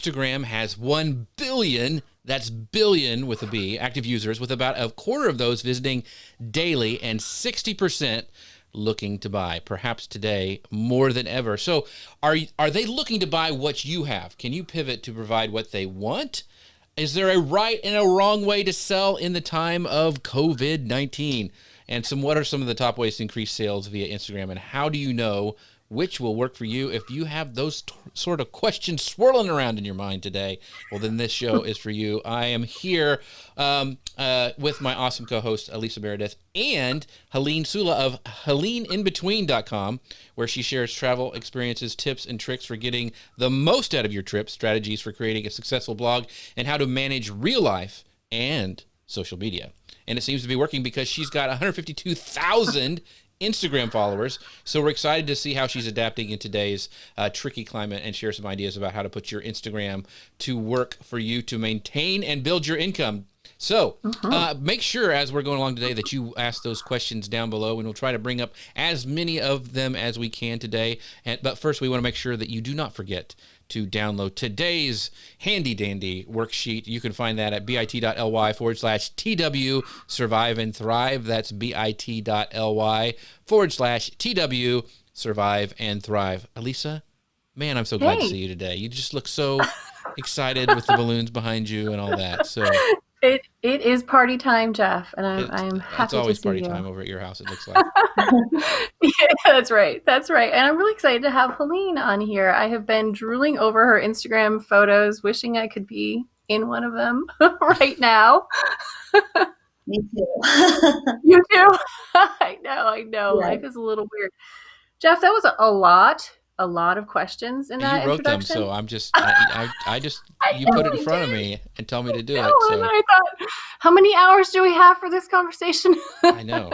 Instagram has 1 billion, that's billion with a B, active users, with about a quarter of those visiting daily and 60% looking to buy, perhaps today more than ever. So are they looking to buy what you have? Can you pivot to provide what they want? Is there a right and a wrong way to sell in the time of COVID-19? And what are some of the top ways to increase sales via Instagram? And how do you know which will work for you? If you have those sort of questions swirling around in your mind today, well, then this show is for you. I am here with my awesome co-host, Elisa Meredith, and Helene Sula of HeleneInBetween.com, where she shares travel experiences, tips, and tricks for getting the most out of your trips, strategies for creating a successful blog, and how to manage real life and social media. And it seems to be working because she's got 152,000 Instagram followers. So we're excited to see how she's adapting in today's tricky climate and share some ideas about how to put your Instagram to work for you to maintain and build your income. So make sure as we're going along today that you ask those questions down below, and we'll try to bring up as many of them as we can today. But first, we want to make sure that you do not forget to download today's handy dandy worksheet. You can find that at bit.ly/TW Survive and Thrive. That's bit.ly/TW Survive and Thrive. Elisa, man, I'm so glad to see you today. You just look so excited with the balloons behind you and all that. So it is party time, Jeff, and I'm happy. It's always to see party you. time over at your house, it looks like. Yeah, that's right. And I'm really excited to have Helene on here. I have been drooling over her Instagram photos, wishing I could be in one of them right now. Me too. You too? I know. Yeah. Life is a little weird. Jeff, that was a lot of questions in that you wrote introduction. them, so I'm just, you put it in front of me and tell me to do it. So. And I thought, how many hours do we have for this conversation? I know.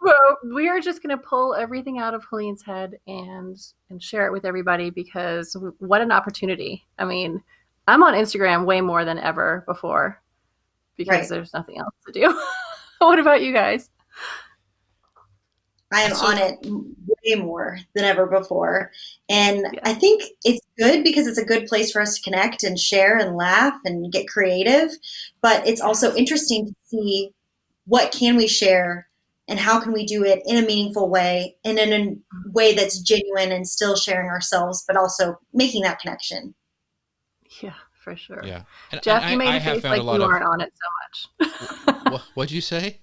Well, we are just going to pull everything out of Helene's head and share it with everybody, because what an opportunity. I mean, I'm on Instagram way more than ever before because there's nothing else to do. What about you guys? I am on it way more than ever before. And I think it's good because it's a good place for us to connect and share and laugh and get creative. But it's also interesting to see what can we share and how can we do it in a meaningful way and in a way that's genuine and still sharing ourselves, but also making that connection. Yeah, for sure. Yeah. And Jeff, you made a face like you aren't on it so much. What'd you say?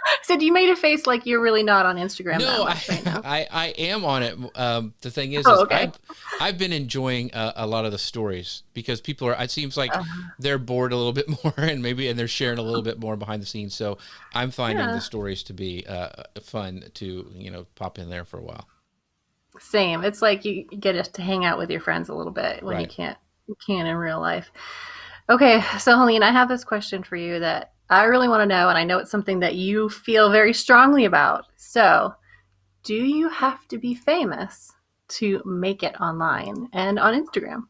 I said you made a face like you're really not on Instagram. No, that much right now. I am on it. The thing is, okay. I've been enjoying a lot of the stories because people are. It seems like they're bored a little bit more, and they're sharing a little bit more behind the scenes. So I'm finding the stories to be fun to pop in there for a while. Same. It's like you get to hang out with your friends a little bit when you can't in real life. Okay, so Helene, I have this question for you that I really want to know, and I know it's something that you feel very strongly about. So, do you have to be famous to make it online and on Instagram?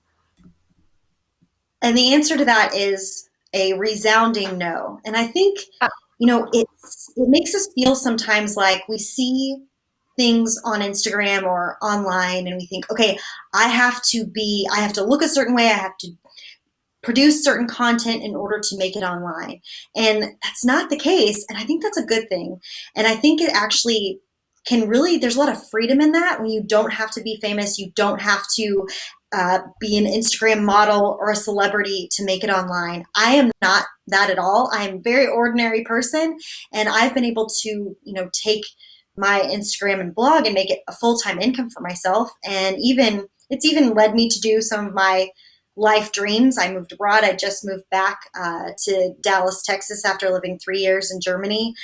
And the answer to that is a resounding no. And I think, it makes us feel sometimes like we see things on Instagram or online and we think, okay, I have to look a certain way. I have to produce certain content in order to make it online. And that's not the case. And I think that's a good thing. And I think it actually can really, there's a lot of freedom in that when you don't have to be famous. You don't have to be an Instagram model or a celebrity to make it online. I am not that at all. I am a very ordinary person. And I've been able to, take my Instagram and blog and make it a full-time income for myself. And it's even led me to do some of my life dreams. I moved abroad. I just moved back to Dallas, Texas after living 3 years in Germany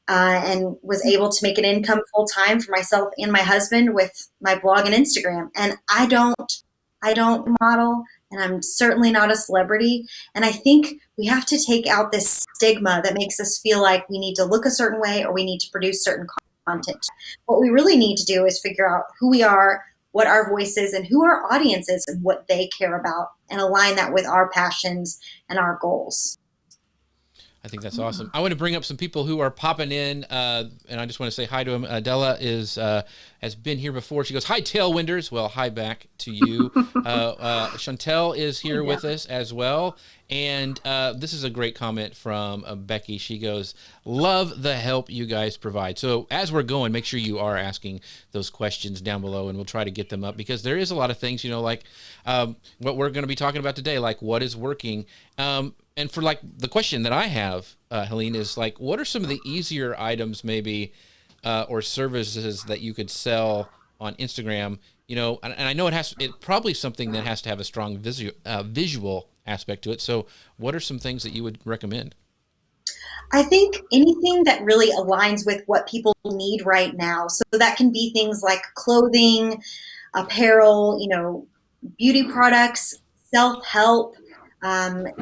and was able to make an income full time for myself and my husband with my blog and Instagram. And I don't model, and I'm certainly not a celebrity. And I think we have to take out this stigma that makes us feel like we need to look a certain way or we need to produce certain content. What we really need to do is figure out who we are, what our voice is, and who our audience is and what they care about, and align that with our passions and our goals. I think that's awesome. I want to bring up some people who are popping in, and I just want to say hi to them. Adela has been here before. She goes, "Hi, Tailwinders." Well, hi back to you. Chantel is here with us as well. And this is a great comment from Becky. She goes, "Love the help you guys provide." So as we're going, make sure you are asking those questions down below, and we'll try to get them up, because there is a lot of things, like what we're going to be talking about today, like what is working. And for like the question that I have, Helene, is like, what are some of the easier items maybe or services that you could sell on Instagram? And I know it probably something that has to have a strong visual aspect to it. So what are some things that you would recommend? I think anything that really aligns with what people need right now. So that can be things like clothing, apparel, beauty products, self-help,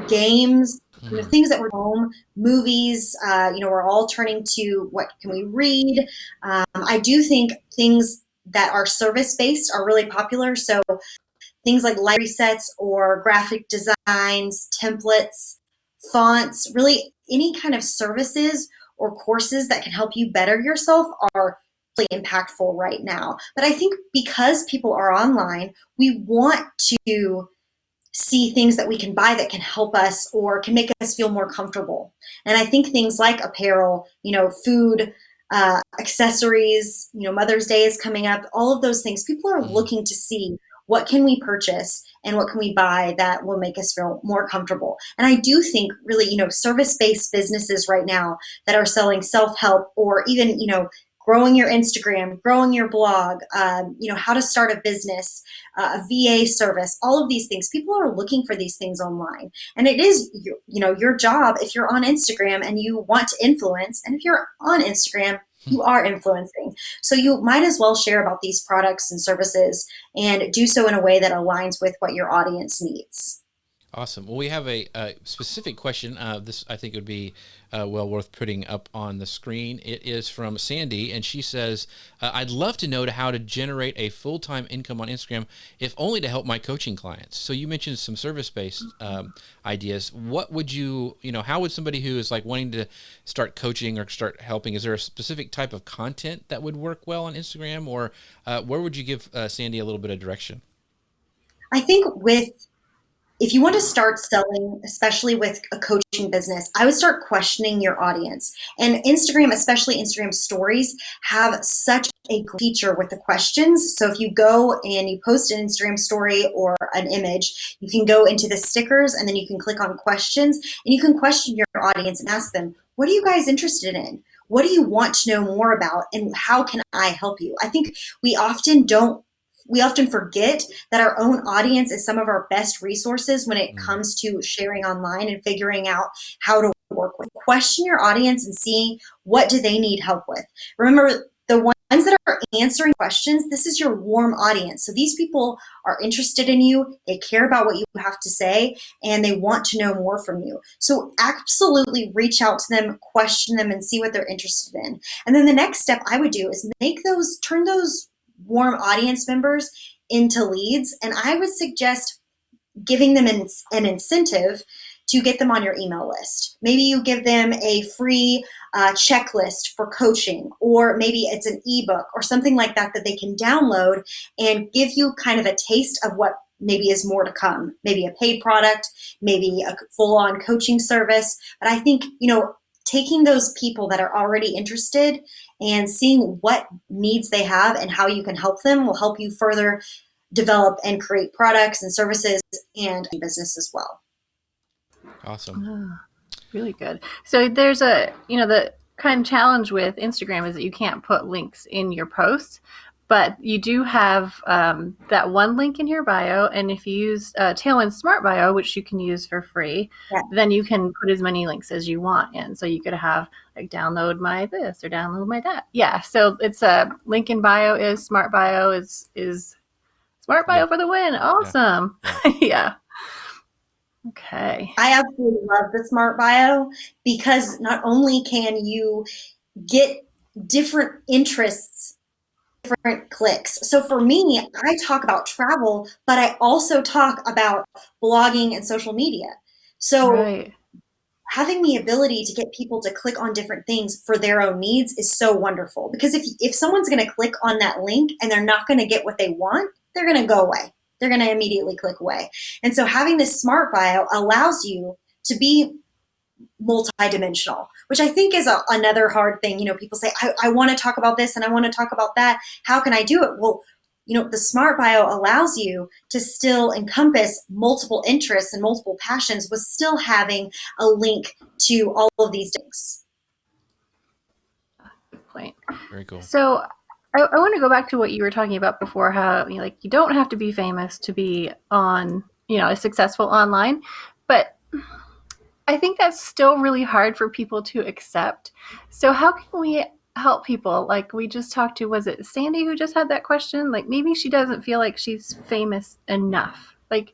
games, things that we're home, movies, we're all turning to what can we read. I do think things that are service-based are really popular. So things like library sets or graphic designs, templates, fonts, really any kind of services or courses that can help you better yourself are really impactful right now. But I think because people are online, we want to see things that we can buy that can help us or can make us feel more comfortable. And I think things like apparel, food, accessories, Mother's Day is coming up, all of those things, people are looking to see what can we purchase and what can we buy that will make us feel more comfortable. And I do think really, service-based businesses right now that are selling self-help or even, growing your Instagram, growing your blog, how to start a business, a VA service, all of these things. People are looking for these things online. And it is, your job if you're on Instagram and you want to influence, and if you're on Instagram, you are influencing. So you might as well share about these products and services and do so in a way that aligns with what your audience needs. Awesome. Well, we have a specific question. This, I think, would be well worth putting up on the screen. It is from Sandy, and she says, I'd love to know how to generate a full-time income on Instagram, if only to help my coaching clients. So you mentioned some service-based ideas. What would how would somebody who is like wanting to start coaching or start helping, is there a specific type of content that would work well on Instagram, or where would you give Sandy a little bit of direction? I think if you want to start selling, especially with a coaching business, I would start questioning your audience. And Instagram, especially Instagram stories, have such a feature with the questions. So if you go and you post an Instagram story or an image, you can go into the stickers and then you can click on questions and you can question your audience and ask them, what are you guys interested in? What do you want to know more about? And how can I help you? I think we often forget that our own audience is some of our best resources when it comes to sharing online and figuring out how to work with. Question your audience and see what do they need help with. Remember, the ones that are answering questions, this is your warm audience. So these people are interested in you, they care about what you have to say, and they want to know more from you. So absolutely reach out to them, question them, and see what they're interested in. And then the next step I would do is turn those warm audience members into leads. And I would suggest giving them an incentive to get them on your email list. Maybe you give them a free checklist for coaching, or maybe it's an ebook or something like that that they can download and give you kind of a taste of what maybe is more to come. Maybe a paid product, maybe a full-on coaching service. But I think, taking those people that are already interested and seeing what needs they have and how you can help them will help you further develop and create products and services and business as well. Awesome. Really good. So there's the kind of challenge with Instagram is that you can't put links in your posts, but you do have that one link in your bio. And if you use Tailwind Smart Bio, which you can use for free, then you can put as many links as you want in. So you could have like download my this or download my that. Yeah. So it's a link in bio is Smart Bio is Smart Bio for the win. Awesome. Yeah. Okay. I absolutely love the Smart Bio because not only can you get different interests, different clicks. So for me, I talk about travel, but I also talk about blogging and social media. So having the ability to get people to click on different things for their own needs is so wonderful. Because if someone's going to click on that link and they're not going to get what they want, they're going to go away. They're going to immediately click away. And so having this smart bio allows you to be multidimensional, which I think is another hard thing. People say, I want to talk about this and I want to talk about that. How can I do it? Well, the smart bio allows you to still encompass multiple interests and multiple passions with still having a link to all of these things. Good point. Very cool. So I want to go back to what you were talking about before, how you don't have to be famous to be on, successful online, but I think that's still really hard for people to accept. So how can we help people? Like we just talked to, was it Sandy who just had that question? Like maybe she doesn't feel like she's famous enough. Like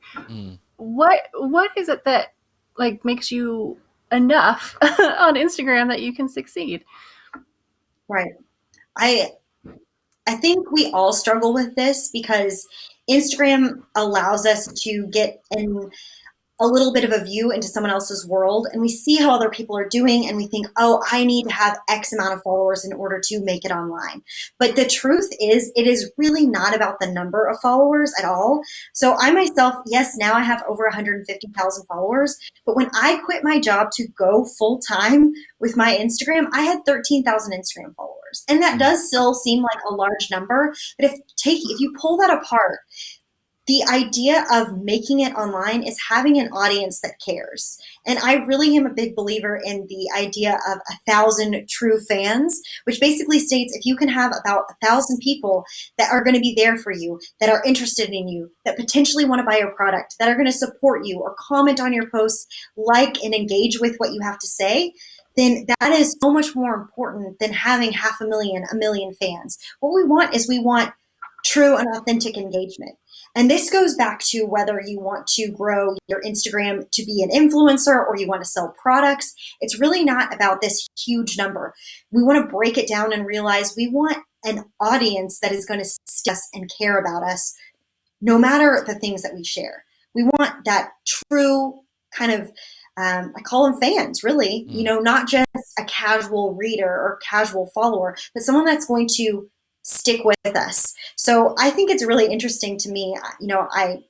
what is it that like makes you enough on Instagram that you can succeed? Right. I think we all struggle with this because Instagram allows us to get in a little bit of a view into someone else's world, and we see how other people are doing and we think, oh, I need to have X amount of followers in order to make it online. But the truth is, it is really not about the number of followers at all. So I myself, yes, now I have over 150,000 followers, but when I quit my job to go full time with my Instagram, I had 13,000 Instagram followers. And that does still seem like a large number, but if you pull that apart, the idea of making it online is having an audience that cares. And I really am a big believer in the idea of 1,000 true fans, which basically states if you can have about 1,000 people that are going to be there for you, that are interested in you, that potentially want to buy your product, that are going to support you or comment on your posts, like and engage with what you have to say, then that is so much more important than having 500,000, 1 million fans. What we want true and authentic engagement. And this goes back to whether you want to grow your Instagram to be an influencer or you want to sell products. It's really not about this huge number. We want to break it down and realize we want an audience that is going to see us and care about us no matter the things that we share. We want that true kind of, I call them fans, really, not just a casual reader or casual follower, but someone that's going to stick with us. So I think it's really interesting to me. I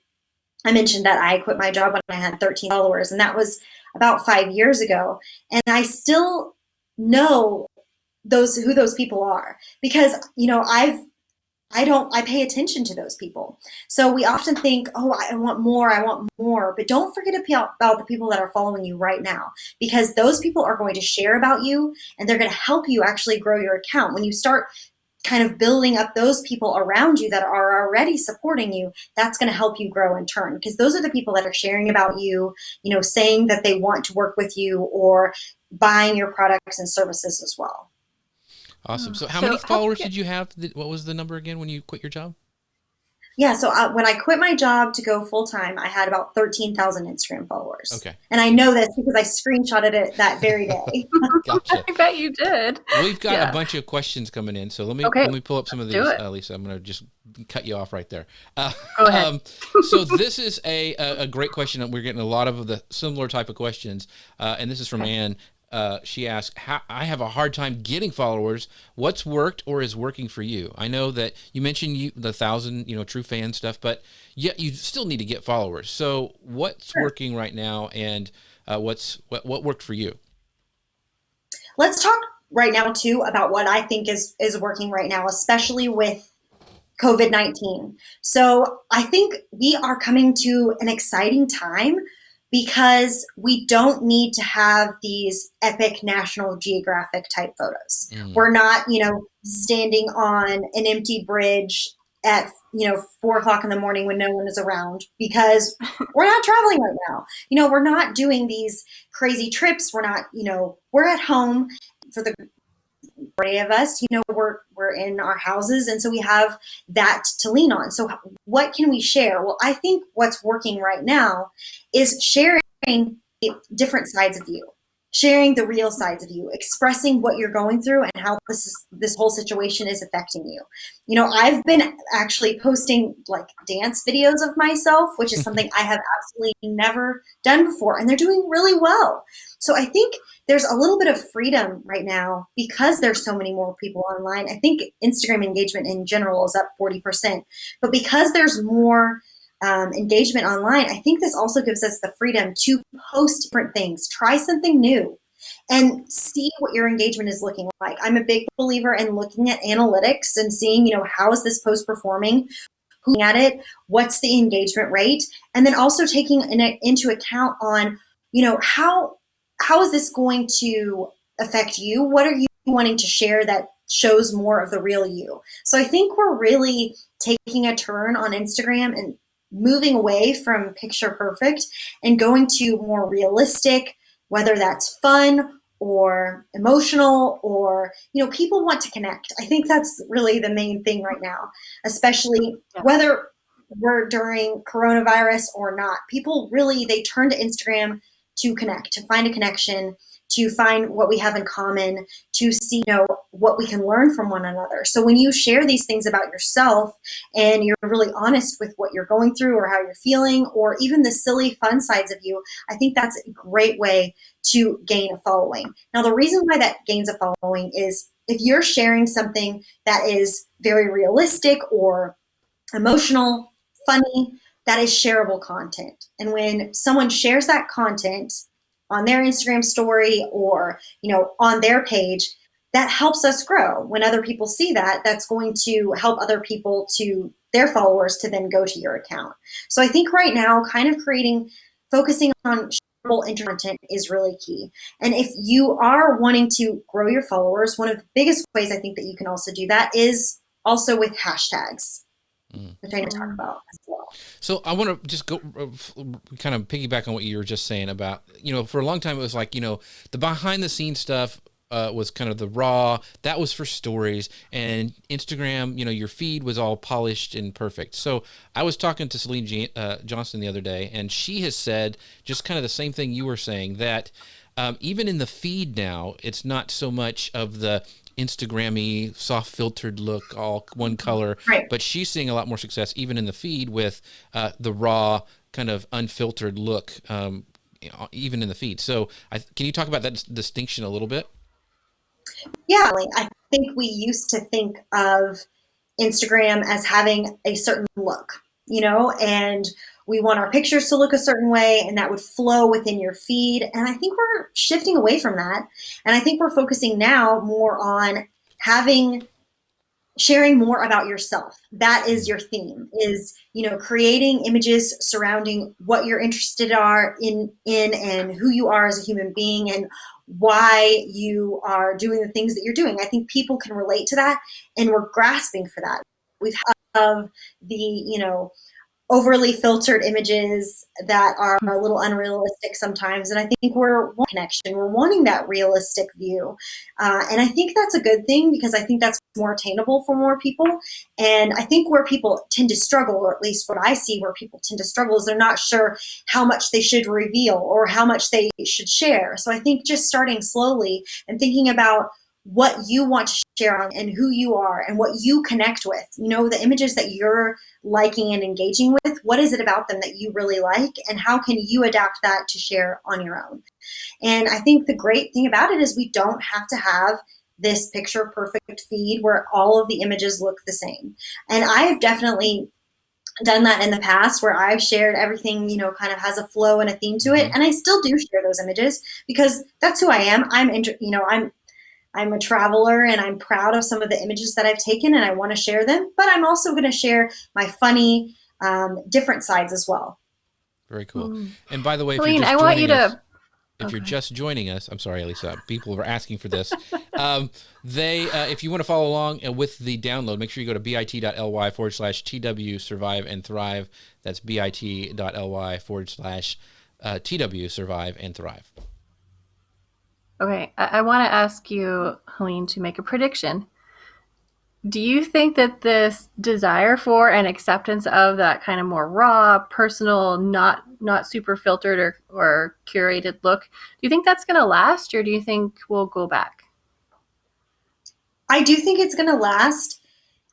mentioned that I quit my job when I had 13 followers, and that was about 5 years ago. And I still know who those people are because, I pay attention to those people. So we often think, oh, I want more, but don't forget about the people that are following you right now, because those people are going to share about you and they're going to help you actually grow your account. When you start kind of building up those people around you that are already supporting you, that's going to help you grow in turn, because those are the people that are sharing about you, saying that they want to work with you or buying your products and services as well. Awesome. So how many followers did you have? What was the number again when you quit your job? Yeah, so when I quit my job to go full-time, I had about 13,000 Instagram followers. Okay. And I know this because I screenshotted it that very day. Gotcha. I bet you did. We've got a bunch of questions coming in, so let me pull up some of these, Lisa. I'm going to just cut you off right there. Go ahead. So this is a great question. We're getting a lot of the similar type of questions, and this is from Anne. She asked, I have a hard time getting followers. What's worked or is working for you? I know that you mentioned the 1,000, true fan stuff, but yet you still need to get followers. So what's working right now, and what worked for you? Let's talk right now too about what I think is working right now, especially with COVID-19. So I think we are coming to an exciting time, because we don't need to have these epic National Geographic type photos. We're not, standing on an empty bridge at, 4 o'clock in the morning when no one is around, because we're not traveling right now. We're not doing these crazy trips. We're not, we're at home. For the majority of us, we're in our houses, and so we have that to lean on. So what can we share? Well, I think what's working right now is sharing different sides of you. sharing the real sides of you, expressing what you're going through and how this whole situation is affecting you. You know, I've been actually posting like dance videos of myself, which is something I have absolutely never done before, and they're doing really well. So I think there's a little bit of freedom right now because there's so many more people online. I think Instagram engagement in general is up 40%, but because there's more engagement online, I think this also gives us the freedom to post different things, try something new, and see what your engagement is looking like. I'm a big believer in looking at analytics and seeing, you know, how is this post performing, who's at it, what's the engagement rate, and then also taking into account on, you know, how is this going to affect you? What are you wanting to share that shows more of the real you? So I think we're really taking a turn on Instagram and moving away from picture perfect and going to more realistic, whether that's fun or emotional, or, you know, people want to connect. I think that's really the main thing right now, especially whether we're during coronavirus or not. People really, they turn to Instagram to connect, to find a connection, to find what we have in common, to see, you know, what we can learn from one another. So when you share these things about yourself and you're really honest with what you're going through or how you're feeling, or even the silly fun sides of you, I think that's a great way to gain a following. Now, the reason why that gains a following is if you're sharing something that is very realistic or emotional, funny, that is shareable content. And when someone shares that content on their Instagram story or, you know, on their page, that helps us grow. When other people see that, that's going to help other people, to their followers, to then go to your account. So I think right now, kind of focusing on shareable content is really key. And if you are wanting to grow your followers, one of the biggest ways I think that you can also do that is also with hashtags, which I need to talk about as well. So I want to just go kind of piggyback on what you were just saying about, you know, for a long time it was like, you know, the behind the scenes stuff was kind of the raw, that was for stories, and Instagram, you know, your feed was all polished and perfect. So I was talking to Celine Johnston the other day, and she has said just kind of the same thing you were saying, that even in the feed now, it's not so much of the Instagram-y, soft filtered look, all one color, right, but she's seeing a lot more success even in the feed with the raw, kind of unfiltered look, even in the feed. So can you talk about that distinction a little bit? Yeah, I think we used to think of Instagram as having a certain look, you know, and we want our pictures to look a certain way and that would flow within your feed. And I think we're shifting away from that. And I think we're focusing now more on sharing more about yourself. That is your theme, is, you know, creating images surrounding what you're interested are in and who you are as a human being and why you are doing the things that you're doing. I think people can relate to that, and we're grasping for that. We've of the, you know, overly filtered images that are a little unrealistic sometimes. And I think we're wanting connection. We're wanting that realistic view. And I think that's a good thing because I think that's more attainable for more people. And I think where people tend to struggle, or at least what I see where people tend to struggle, is they're not sure how much they should reveal or how much they should share. So I think just starting slowly and thinking about what you want to share on and who you are and what you connect with, you know, the images that you're liking and engaging with, what is it about them that you really like, and how can you adapt that to share on your own? And I think the great thing about it is we don't have to have this picture perfect feed where all of the images look the same. And I have definitely done that in the past where I've shared everything, you know, kind of has a flow and a theme to it. And I still do share those images because that's who I am. I'm a traveler and I'm proud of some of the images that I've taken and I want to share them, but I'm also going to share my funny, different sides as well. Very cool. And by the way, Celine, I want you to... If you're just joining us, I'm sorry, Elisa, people were asking for this. If you want to follow along with the download, make sure you go to bit.ly/TW Survive and Thrive. That's bit.ly/TW Survive and Thrive. Okay, I want to ask you, Helene, to make a prediction. Do you think that this desire for and acceptance of that kind of more raw, personal, not super filtered or curated look, do you think that's going to last, or do you think we'll go back? I do think it's going to last.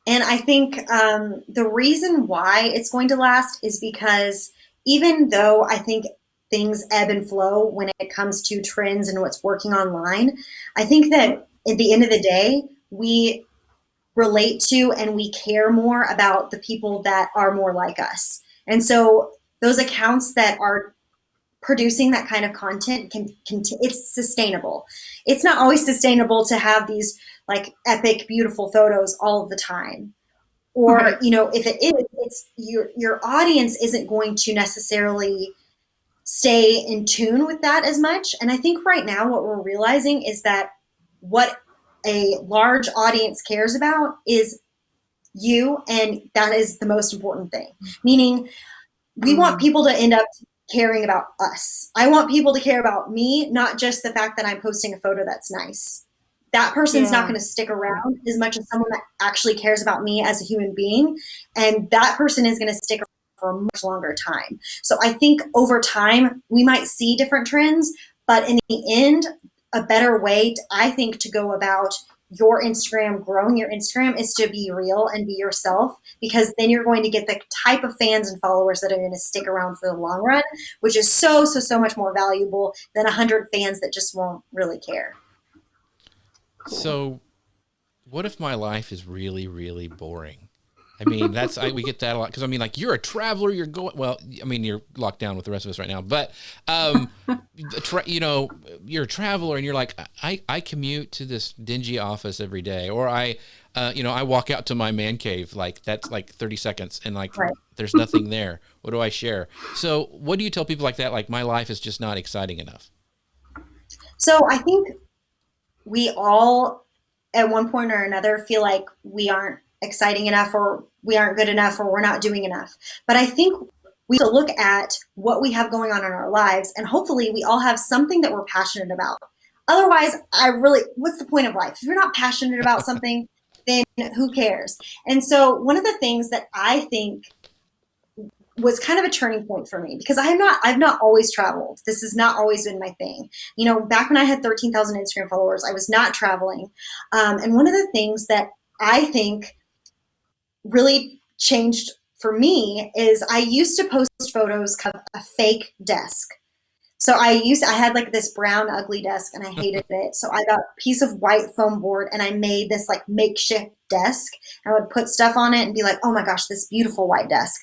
And I think the reason why it's going to last is because even though I think things ebb and flow when it comes to trends and what's working online, I think that at the end of the day, we relate to and we care more about the people that are more like us. And so those accounts that are producing that kind of content can it's sustainable. It's not always sustainable to have these like epic, beautiful photos all of the time. Or, Right. you know, if it is, it's your audience isn't going to necessarily stay in tune with that as much. And I think right now what we're realizing is that what a large audience cares about is you, and that is the most important thing. Meaning, we want people to end up caring about us. I want people to care about me, not just the fact that I'm posting a photo that's nice. That person's not Yeah. going to stick around as much as someone that actually cares about me as a human being. And that person is going to stick around for a much longer time. So I think over time, we might see different trends, but in the end, a better way, I think, to go about your Instagram, growing your Instagram, is to be real and be yourself, because then you're going to get the type of fans and followers that are going to stick around for the long run, which is so much more valuable than 100 fans that just won't really care. Cool. So, what if my life is really, really boring? I mean, we get that a lot because I mean, like, you're a traveler, you're going, well, I mean, you're locked down with the rest of us right now, but, you know, you're a traveler and you're like, I commute to this dingy office every day, or you know, I walk out to my man cave, like that's like 30 seconds and like, Right. there's nothing there. What do I share? So what do you tell people like that? Like, my life is just not exciting enough. So I think we all, at one point or another, feel like we aren't exciting enough, or we aren't good enough, or we're not doing enough. But I think we have to look at what we have going on in our lives, and hopefully we all have something that we're passionate about. Otherwise, what's the point of life? If you're not passionate about something, then who cares? And so one of the things that I think was kind of a turning point for me, because I've not always traveled. This has not always been my thing. You know, back when I had 13,000 Instagram followers, I was not traveling. And one of the things that I think really changed for me is I used to post photos of a fake desk. So I had like this brown ugly desk and I hated it. So I got a piece of white foam board and I made this like makeshift desk. I would put stuff on it and be like, oh my gosh, this beautiful white desk.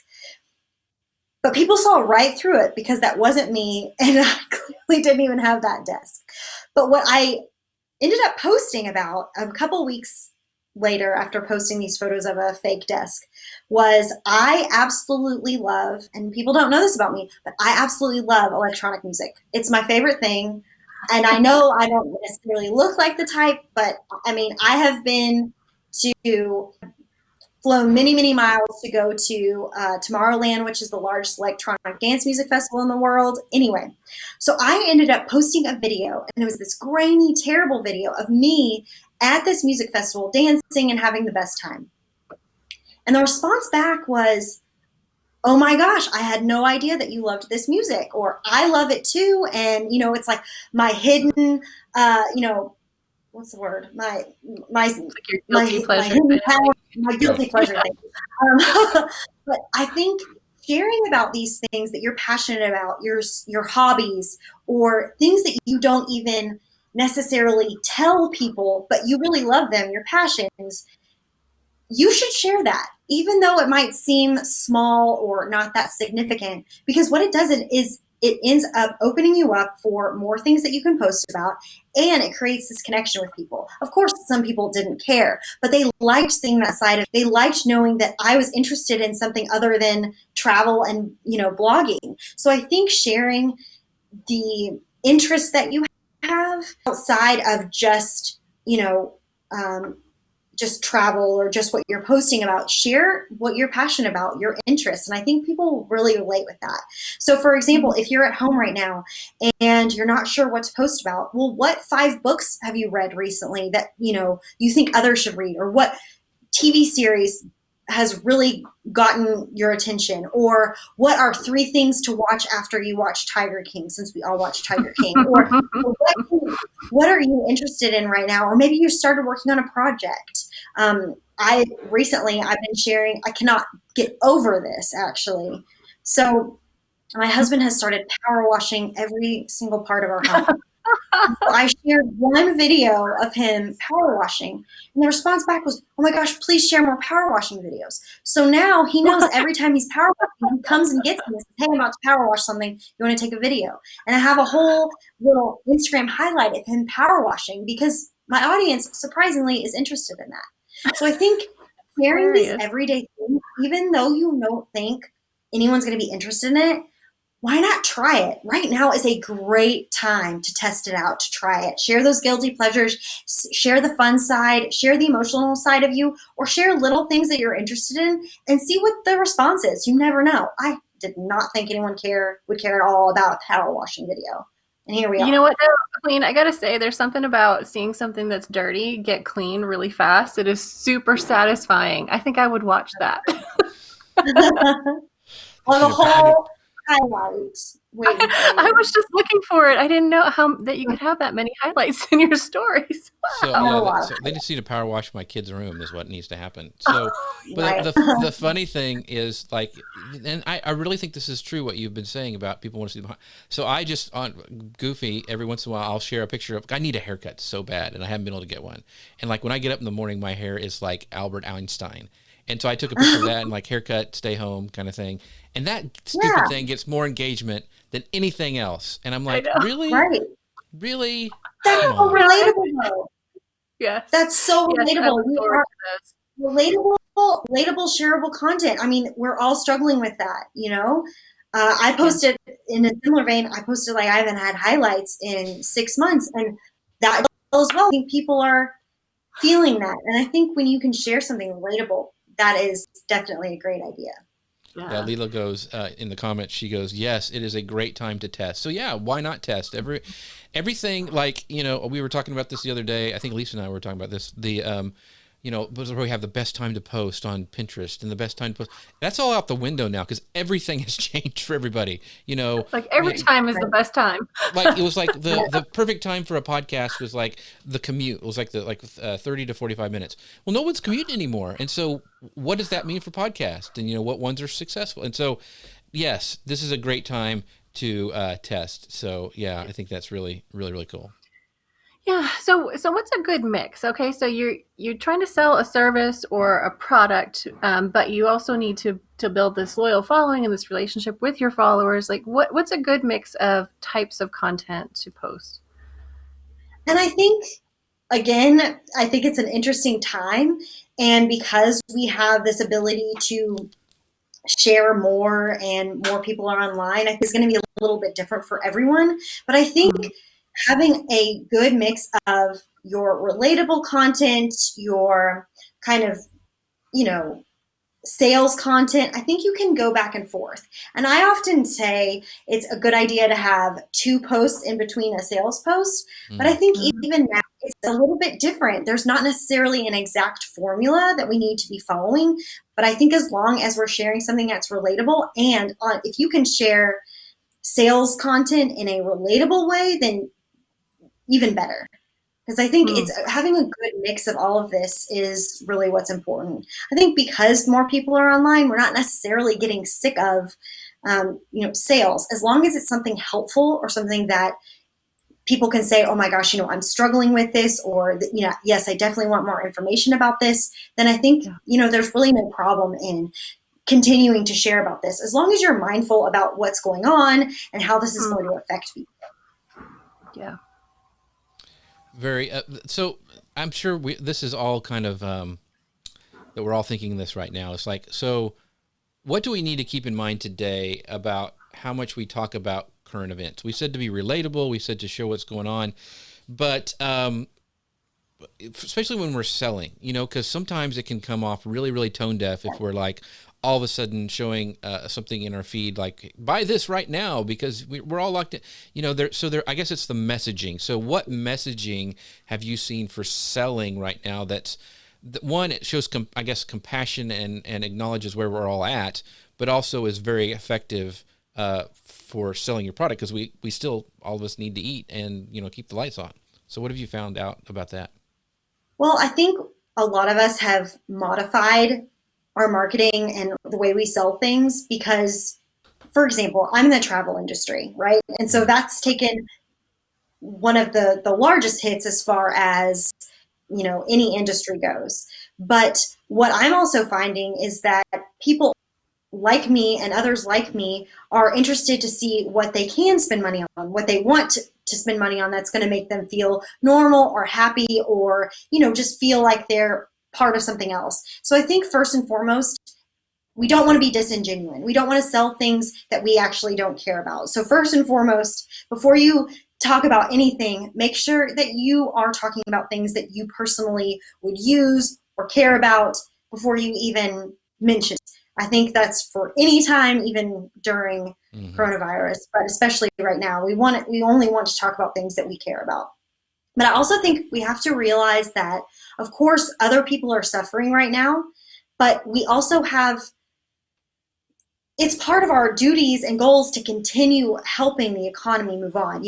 But people saw right through it because that wasn't me, and I clearly didn't even have that desk. But what I ended up posting about a couple weeks later, after posting these photos of a fake desk, was I absolutely love, and people don't know this about me, but I absolutely love electronic music. It's my favorite thing. And I know I don't necessarily look like the type, but I mean, I have been to flown many miles to go to Tomorrowland, which is the largest electronic dance music festival in the world. Anyway, so I ended up posting a video, and it was this grainy, terrible video of me at this music festival dancing and having the best time. And the response back was, oh my gosh, I had no idea that you loved this music, or I love it too. And, you know, it's like my hidden, you know, what's the word? My Like your guilty pleasure. hidden talent, my guilty pleasure thing. But I think sharing about these things that you're passionate about, your hobbies, or things that you don't even necessarily tell people, but you really love them, your passions, you should share that, even though it might seem small or not that significant, because what it does is it ends up opening you up for more things that you can post about, and it creates this connection with people. Of course, some people didn't care, but they liked seeing that side of, they liked knowing that I was interested in something other than travel and, you know, blogging. So I think sharing the interests that you have outside of just, you know, just travel or just what you're posting about, share what you're passionate about, your interests. And I think people really relate with that. So for example, if you're at home right now and you're not sure what to post about, well, what 5 books have you read recently that, you know, you think others should read? Or what TV series has really gotten your attention? Or what are 3 things to watch after you watch Tiger King, since we all watch Tiger King? Or what are you interested in right now? Or maybe you started working on a project. I've been sharing, I cannot get over this actually. So my husband has started power washing every single part of our home. So I shared one video of him power washing, and the response back was, "Oh my gosh, please share more power washing videos." So now he knows every time he's power washing, he comes and gets me and says, "Hey, I'm about to power wash something. You want to take a video?" And I have a whole little Instagram highlight of him power washing because my audience, surprisingly, is interested in that. So I think sharing these everyday things, even though you don't think anyone's going to be interested in it, why not try it? Right now is a great time to test it out, to try it. Share those guilty pleasures, share the fun side, share the emotional side of you, or share little things that you're interested in and see what the response is. You never know. I did not think anyone would care at all about a power washing video. And here we are. You know what, though, Clean, I gotta say, there's something about seeing something that's dirty get clean really fast. It is super satisfying. I think I would watch that. On the whole highlights. I was just looking for it. I didn't know that you could have that many highlights in your stories. Wow. So they just need to power wash my kid's room is what needs to happen. So, but the funny thing is, like, and I really think this is true what you've been saying about people want to see behind. So I just, on Goofy, every once in a while I'll share a picture of, I need a haircut so bad and I haven't been able to get one. And like when I get up in the morning, my hair is like Albert Einstein. And so I took a picture of that and like haircut, stay home kind of thing. And that stupid thing gets more engagement than anything else. And I'm like, really? Right. Really? That's so relatable though. Yeah. That's so relatable. Relatable, shareable content. I mean, we're all struggling with that, you know? I posted in a similar vein, I haven't had highlights in 6 months, and that as well. I think people are feeling that. And I think when you can share something relatable, that is definitely a great idea. Yeah, Leela goes in the comments. She goes, "Yes, it is a great time to test." So yeah, why not test everything? Like, you know, we were talking about this the other day. I think Lisa and I were talking about this. You know, we have the best time to post on Pinterest and the best time to post. That's all out the window now because everything has changed for everybody. You know, like every time is the best time. Like it was like the perfect time for a podcast was like the commute. It was like 30 to 45 minutes. Well, no one's commuting anymore, and so what does that mean for podcasts? And you know what ones are successful? And so, yes, this is a great time to test. So yeah, I think that's really, really, really cool. Yeah. So what's a good mix? Okay. So you're trying to sell a service or a product, but you also need to build this loyal following and this relationship with your followers. Like what's a good mix of types of content to post? And I think it's an interesting time. And because we have this ability to share more and more people are online, I think it's going to be a little bit different for everyone. But I think having a good mix of your relatable content, your kind of, you know, sales content, I think you can go back and forth. And I often say it's a good idea to have 2 posts in between a sales post. But I think even now it's a little bit different. There's not necessarily an exact formula that we need to be following. But I think as long as we're sharing something that's relatable, and if you can share sales content in a relatable way, then even better. Because I think it's having a good mix of all of this is really what's important. I think because more people are online, we're not necessarily getting sick of, sales. As long as it's something helpful or something that people can say, "Oh my gosh, you know, I'm struggling with this," or, you know, "Yes, I definitely want more information about this," then I think, you know, there's really no problem in continuing to share about this, as long as you're mindful about what's going on and how this is going to affect people. Yeah. Very. So I'm sure this is all kind of that we're all thinking this right now. It's like, so what do we need to keep in mind today about how much we talk about current events? We said to be relatable. We said to show what's going on, but especially when we're selling, you know, because sometimes it can come off really, really tone deaf if we're like all of a sudden showing something in our feed like, buy this right now, because we're all locked in, you know, I guess it's the messaging. So what messaging have you seen for selling right now that's one, it shows, I guess, compassion and acknowledges where we're all at, but also is very effective for selling your product, because we still, all of us need to eat and, keep the lights on. So what have you found out about that? Well, I think a lot of us have modified our marketing and the way we sell things because, for example, I'm in the travel industry, right? And so that's taken one of the largest hits as far as, any industry goes. But what I'm also finding is that people like me and others like me are interested to see what they can spend money on, what they want to spend money on that's going to make them feel normal or happy or, just feel like they're part of something else. So I think first and foremost, we don't want to be disingenuous. We don't want to sell things that we actually don't care about. So first and foremost, before you talk about anything, make sure that you are talking about things that you personally would use or care about before you even mention it. I think that's for any time, even during coronavirus, but especially right now, we only want to talk about things that we care about. But I also think we have to realize that, of course, other people are suffering right now, but we also have, it's part of our duties and goals to continue helping the economy move on.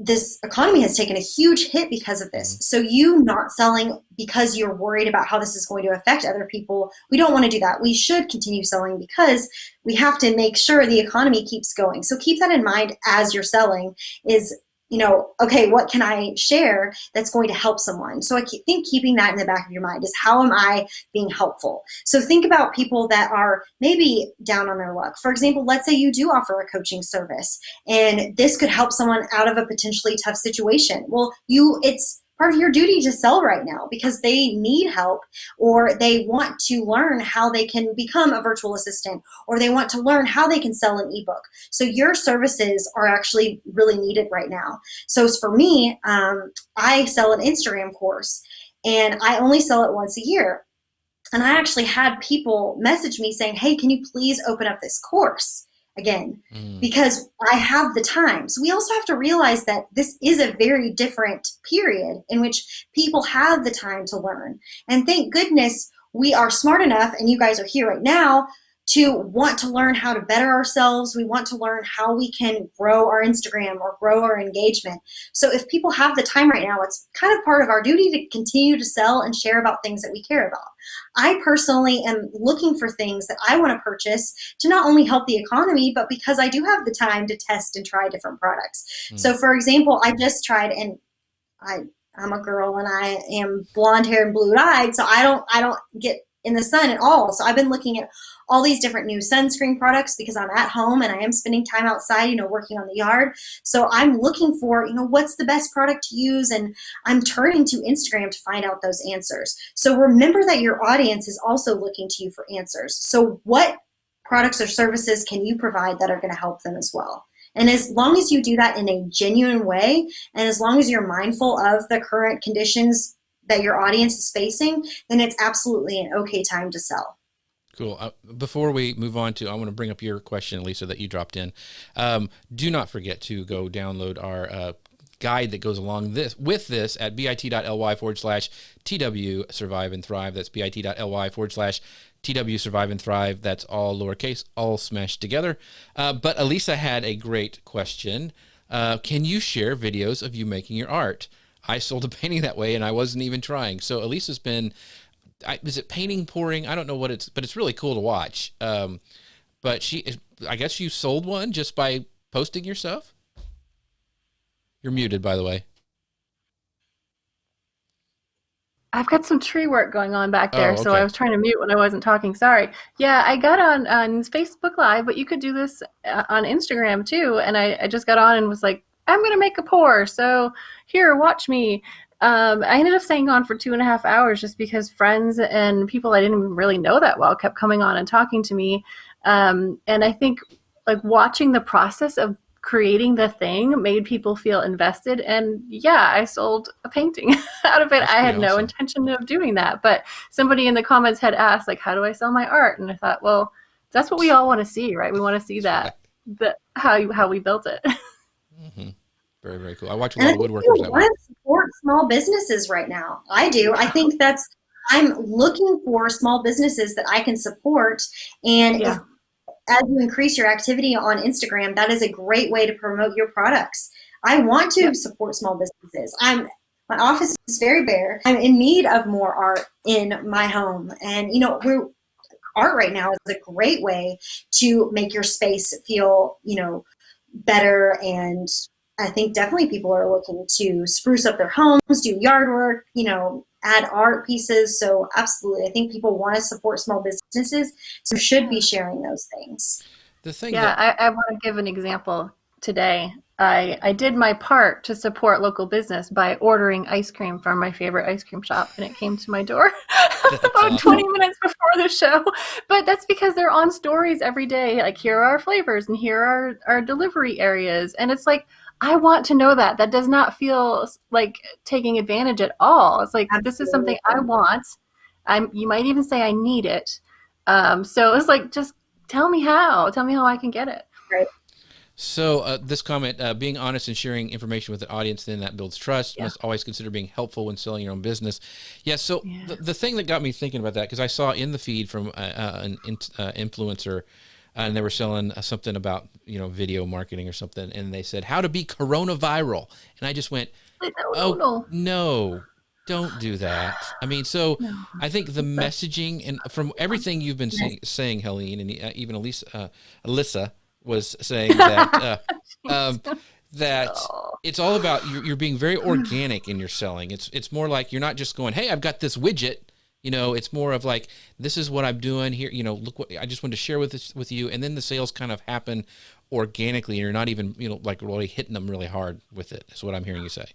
This economy has taken a huge hit because of this. So you not selling because you're worried about how this is going to affect other people, we don't want to do that. We should continue selling because we have to make sure the economy keeps going. So keep that in mind as you're selling is, okay, what can I share that's going to help someone? So I think keeping that in the back of your mind is, how am I being helpful? So think about people that are maybe down on their luck. For example, let's say you do offer a coaching service and this could help someone out of a potentially tough situation. Well, it's part of your duty to sell right now because they need help, or they want to learn how they can become a virtual assistant, or they want to learn how they can sell an ebook. So your services are actually really needed right now. So for me, I sell an Instagram course and I only sell it once a year. And I actually had people message me saying, hey, can you please open up this course again? Because I have the time. So we also have to realize that this is a very different period in which people have the time to learn. And thank goodness we are smart enough, and you guys are here right now, to want to learn how to better ourselves. We want to learn how we can grow our Instagram or grow our engagement. So if people have the time right now, it's kind of part of our duty to continue to sell and share about things that we care about. I personally am looking for things that I want to purchase to not only help the economy, but because I do have the time to test and try different products. So for example, I just tried, and I'm a girl and I am blonde hair and blue eyed, so I don't get in the sun at all. So I've been looking at all these different new sunscreen products because I'm at home and I am spending time outside, working on the yard. So I'm looking for, what's the best product to use, and I'm turning to Instagram to find out those answers. So remember that your audience is also looking to you for answers. So what products or services can you provide that are going to help them as well? And as long as you do that in a genuine way, and as long as you're mindful of the current conditions that your audience is facing, then it's absolutely an okay time to sell. Cool. Before we move on I want to bring up your question, Lisa, that you dropped in. Do not forget to go download our guide that goes along with this at bit.ly/TW Survive and Thrive. That's bit.ly/TW Survive and Thrive. That's all lowercase, all smashed together. But Elisa had a great question. Can you share videos of you making your art? I sold a painting that way and I wasn't even trying. So Elisa's been, is it painting, pouring? I don't know what but it's really cool to watch. But I guess you sold one just by posting your stuff? You're muted, by the way. I've got some tree work going on back there, okay. So I was trying to mute when I wasn't talking. Sorry. Yeah, I got on Facebook Live, but you could do this on Instagram too. And I just got on and was like, I'm going to make a pour. So here, watch me. I ended up staying on for 2.5 hours just because friends and people I didn't even really know that well kept coming on and talking to me. And I think watching the process of creating the thing made people feel invested. And yeah, I sold a painting out of it. I had no intention of doing that. But somebody in the comments had asked, how do I sell my art? And I thought, well, that's what we all want to see, right? We want to see that how we built it. Mm-hmm. Very, very cool. I watch a lot of woodworkers that way. Support small businesses right now. I do. I think I'm looking for small businesses that I can support. And Yeah. as you increase your activity on Instagram, that is a great way to promote your products. I want to support small businesses. My office is very bare. I'm in need of more art in my home. And, art right now is a great way to make your space feel, better. And I think definitely people are looking to spruce up their homes, do yard work, add art pieces. So absolutely, I think people want to support small businesses, so should be sharing those things. The thing Yeah, that I want to give an example today. I did my part to support local business by ordering ice cream from my favorite ice cream shop, and it came to my door that's about awesome. 20 minutes before the show. But that's because they're on stories every day. Like, here are our flavors, and here are our delivery areas. And it's like, I want to know that. That does not feel like taking advantage at all. It's like, Absolutely. this is something I want. You might even say I need it. So it's like, just tell me how I can get it. Right. So this comment, being honest and sharing information with the audience, then that builds trust. Yeah. Must always consider being helpful when selling your own business. Yeah, so Yeah. the thing that got me thinking about that, because I saw in the feed from an influencer, and they were selling something about, video marketing or something, and they said, how to be coronaviral. And I just went, no, don't do that. I mean, so No. I think the messaging, and from everything you've been saying, Helene, and even Alyssa was saying that that it's all about you're being very organic in your selling. It's more like you're not just going, hey, I've got this widget. It's more of like, this is what I'm doing here. Look what I just wanted to share with you, and then the sales kind of happen organically, and you're not even like really hitting them really hard with it. Is what I'm hearing you say.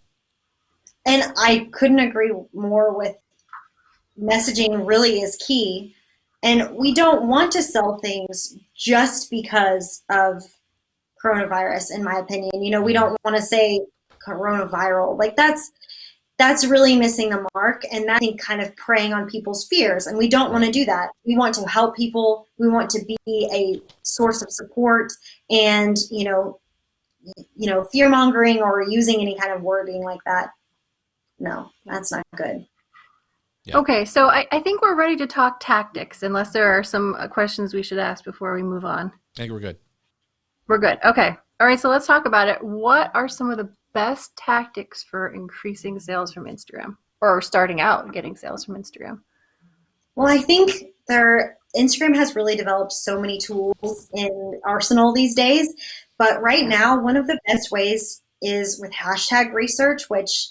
And I couldn't agree more with messaging really is key. And we don't want to sell things just because of coronavirus, in my opinion. We don't want to say coronaviral. Like that's really missing the mark, and that, I think, kind of preying on people's fears. And we don't want to do that. We want to help people. We want to be a source of support, and fear mongering or using any kind of wording like that. No, that's not good. Yeah. Okay, so I think we're ready to talk tactics, unless there are some questions we should ask before we move on. I think we're good. We're good. Okay. All right, so let's talk about it. What are some of the best tactics for increasing sales from Instagram, or starting out getting sales from Instagram? Well, I think Instagram has really developed so many tools in arsenal these days, but right now one of the best ways is with hashtag research, which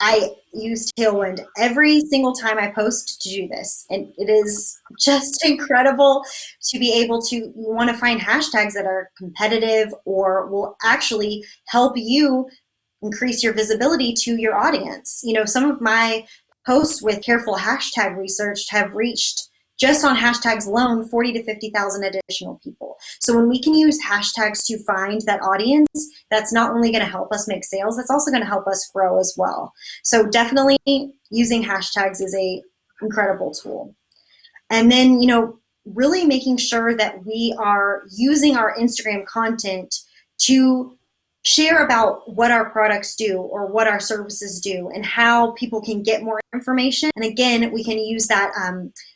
I use Tailwind every single time I post to do this. And it is just incredible to be able to, you want to find hashtags that are competitive or will actually help you increase your visibility to your audience. Some of my posts with careful hashtag research have reached, just on hashtags alone, 40 to 50,000 additional people. So when we can use hashtags to find that audience, that's not only going to help us make sales, that's also going to help us grow as well. So definitely using hashtags is a incredible tool. And then, really making sure that we are using our Instagram content to share about what our products do or what our services do and how people can get more information. And again, we can use that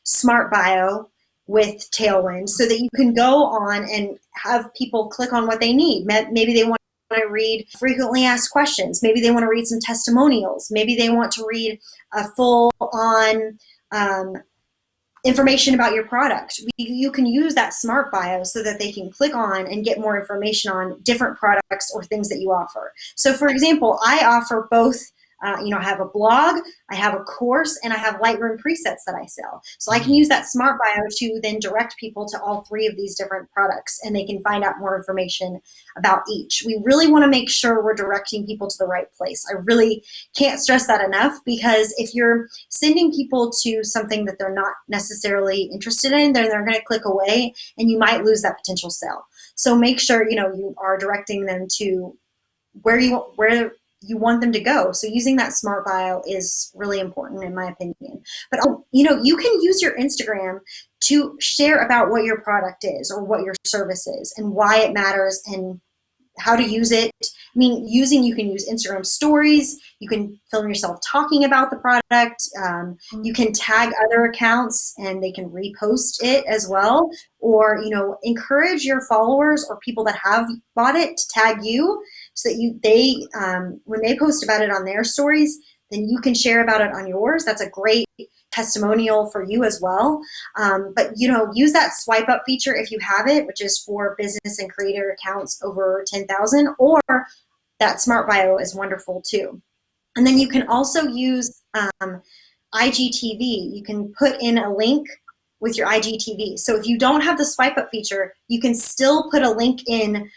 smart bio with Tailwind so that you can go on and have people click on what they need. Maybe they want to read frequently asked questions. Maybe they want to read some testimonials. Maybe they want to read a full on information about your product. You can use that smart bio so that they can click on and get more information on different products or things that you offer. So for example, I offer both, I have a blog, I have a course, and I have Lightroom presets that I sell. So I can use that smart bio to then direct people to all three of these different products, and they can find out more information about each. We really want to make sure we're directing people to the right place. I really can't stress that enough, because if you're sending people to something that they're not necessarily interested in, then they're going to click away and you might lose that potential sale. So make sure, you are directing them to where you want them to go. So using that smart bio is really important, in my opinion. But you can use your Instagram to share about what your product is or what your service is and why it matters, and how to use it. I mean, you can use Instagram stories. You can film yourself talking about the product. You can tag other accounts and they can repost it as well. Or, encourage your followers or people that have bought it to tag you so that when they post about it on their stories, then you can share about it on yours. That's a great testimonial for you as well. But use that swipe up feature if you have it, which is for business and creator accounts over 10,000, or that smart bio is wonderful too. And then you can also use IGTV. You can put in a link with your IGTV. So if you don't have the swipe up feature, you can still put a link in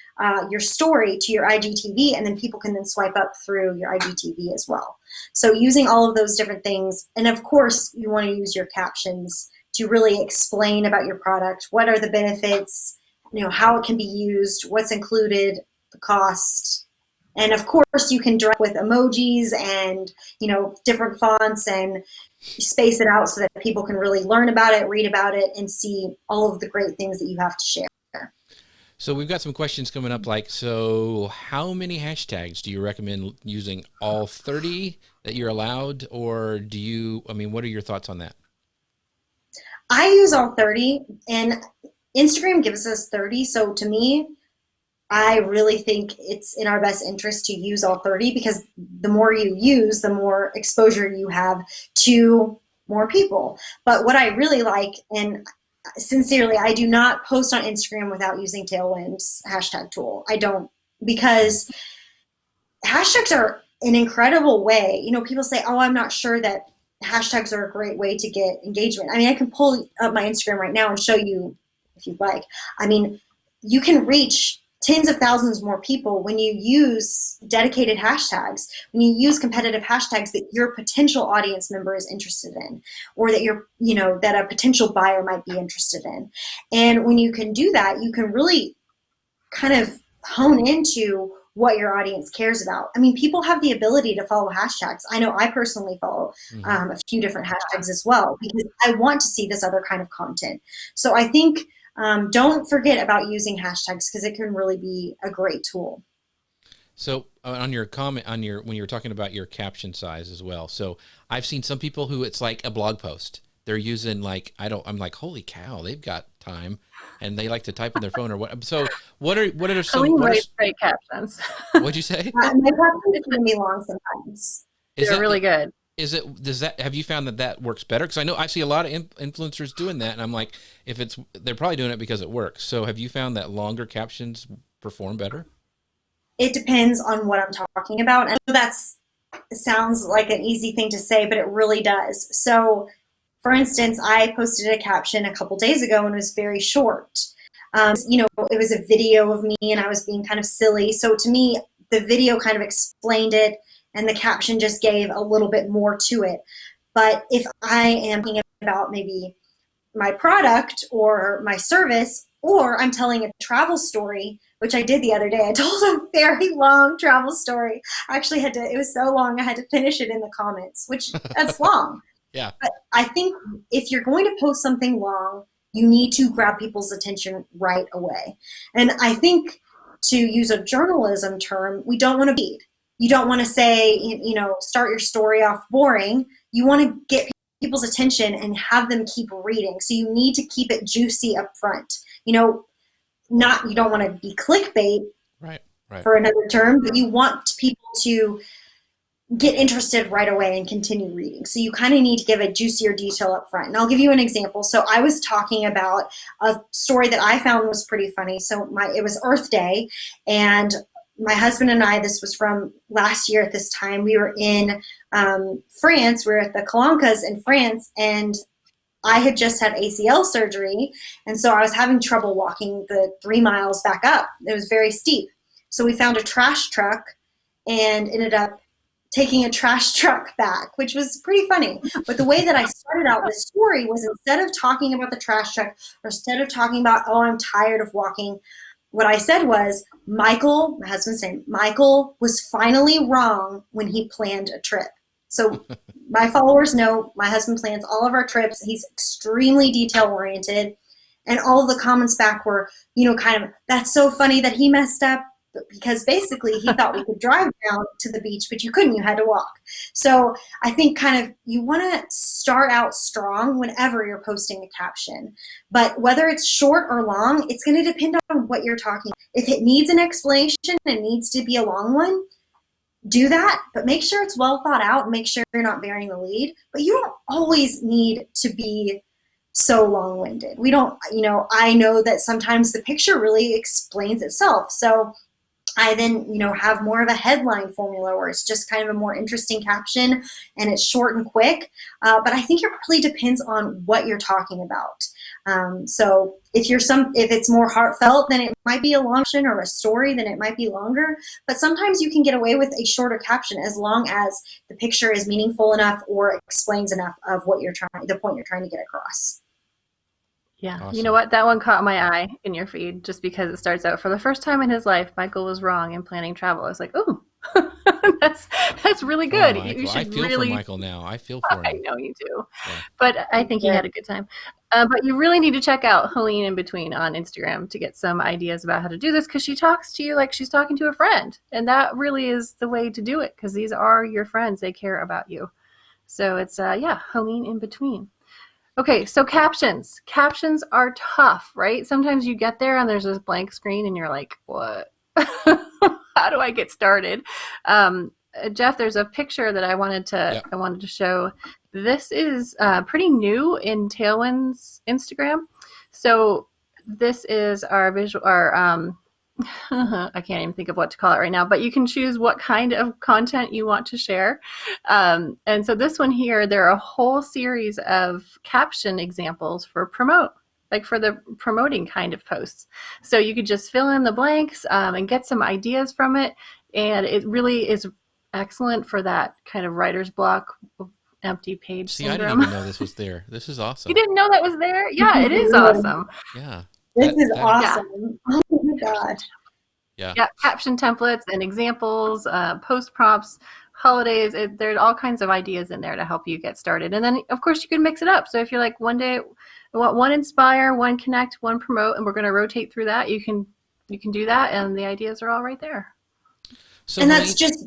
your story to your IGTV, and then people can then swipe up through your IGTV as well. So using all of those different things. And of course, you want to use your captions to really explain about your product. What are the benefits, how it can be used, what's included, the cost. And of course, you can direct with emojis and, different fonts and space it out so that people can really learn about it, read about it, and see all of the great things that you have to share. So we've got some questions coming up so how many hashtags do you recommend using? All 30 that you're allowed? Or what are your thoughts on that? I use all 30, and Instagram gives us 30. So to me, I really think it's in our best interest to use all 30, because the more you use, the more exposure you have to more people. But what I really like, and sincerely, I do not post on Instagram without using Tailwind's hashtag tool. I don't, because hashtags are an incredible way. People say, oh, I'm not sure that hashtags are a great way to get engagement. I mean, I can pull up my Instagram right now and show you if you'd like. I mean, you can reach tens of thousands more people when you use dedicated hashtags, when you use competitive hashtags that your potential audience member is interested in, or that that a potential buyer might be interested in. And when you can do that, you can really kind of hone into what your audience cares about. I mean, people have the ability to follow hashtags. I know I personally follow a few different hashtags as well, because I want to see this other kind of content. So I think don't forget about using hashtags, because it can really be a great tool. So on your comment when you were talking about your caption size as well. So I've seen some people who it's like a blog post. They're using I'm like, holy cow, they've got time, and they like to type on their phone or what. So what are some great captions? What'd you say? My captions can be long sometimes. They're really good. Have you found that works better? Because I know I see a lot of influencers doing that, and I'm like, they're probably doing it because it works. So have you found that longer captions perform better? It depends on what I'm talking about. And that sounds like an easy thing to say, but it really does. So for instance, I posted a caption a couple days ago and it was very short. It was a video of me and I was being kind of silly. So to me, the video kind of explained it, and the caption just gave a little bit more to it. But if I am thinking about maybe my product or my service, or I'm telling a travel story, which I did the other day. I told a very long travel story. I actually it was so long I had to finish it in the comments, which that's long. Yeah. But I think if you're going to post something long, you need to grab people's attention right away. And I think, to use a journalism term, we don't want to beat. You don't want to say, start your story off boring. You want to get people's attention and have them keep reading. So you need to keep it juicy up front. You don't want to be clickbait, right, for another term, but you want people to get interested right away and continue reading. So you kind of need to give a juicier detail up front. And I'll give you an example. So I was talking about a story that I found was pretty funny. So it was Earth Day, and my husband and I, this was from last year at this time, we were in France. We were at the Calancas in France, and I had just had ACL surgery, and so I was having trouble walking the 3 miles back up. It was very steep. So we found a trash truck and ended up taking a trash truck back, which was pretty funny. But the way that I started out the story was, instead of talking about the trash truck, or instead of talking about, oh, I'm tired of walking, what I said was, Michael, my husband's name, Michael was finally wrong when he planned a trip. So my followers know my husband plans all of our trips. He's extremely detail-oriented. And all of the comments back were, kind of, that's so funny that he messed up. because basically he thought we could drive down to the beach, but you couldn't, you had to walk. So I think kind of you want to start out strong whenever you're posting a caption, but whether it's short or long, it's going to depend on what you're talking. If it needs an explanation and needs to be a long one, do that, but make sure it's well thought out and make sure you're not bearing the lead. But you don't always need to be so long-winded. We don't, I know that sometimes the picture really explains itself. So I then, have more of a headline formula where it's just kind of a more interesting caption and it's short and quick. But I think it really depends on what you're talking about. So if it's more heartfelt, then it might be a long caption, or a story, then it might be longer. But sometimes you can get away with a shorter caption as long as the picture is meaningful enough or explains enough of the point you're trying to get across. Yeah. Awesome. You know what? That one caught my eye in your feed just because it starts out, for the first time in his life, Michael was wrong in planning travel. I was like, oh, that's really good. Oh, You should I feel really, for Michael now. I feel for him. I know you do. Yeah. But I think he had a good time. But you really need to check out Helene in Between on Instagram to get some ideas about how to do this, because she talks to you like she's talking to a friend. And that really is the way to do it, because these are your friends. They care about you. So it's, Helene in Between. Okay, so captions. Captions are tough, right? Sometimes you get there and there's this blank screen and you're like, what? How do I get started? Jeff, there's a picture that I wanted to show. This is pretty new in Tailwind's Instagram. So this is our I can't even think of what to call it right now, but you can choose what kind of content you want to share. And so this one here, there are a whole series of caption examples for the promoting kind of posts. So you could just fill in the blanks and get some ideas from it. And it really is excellent for that kind of writer's block, empty page syndrome. I didn't even know this was there. This is awesome. You didn't know that was there? Yeah, it is awesome. Yeah. This is awesome. Yeah. Oh my God. Yeah. Yeah. Caption templates and examples, post prompts, holidays. There's all kinds of ideas in there to help you get started. And then, of course, you can mix it up. So if you're like, one day I want one inspire, one connect, one promote, and we're going to rotate through that, you can do that. And the ideas are all right there. So, and that's just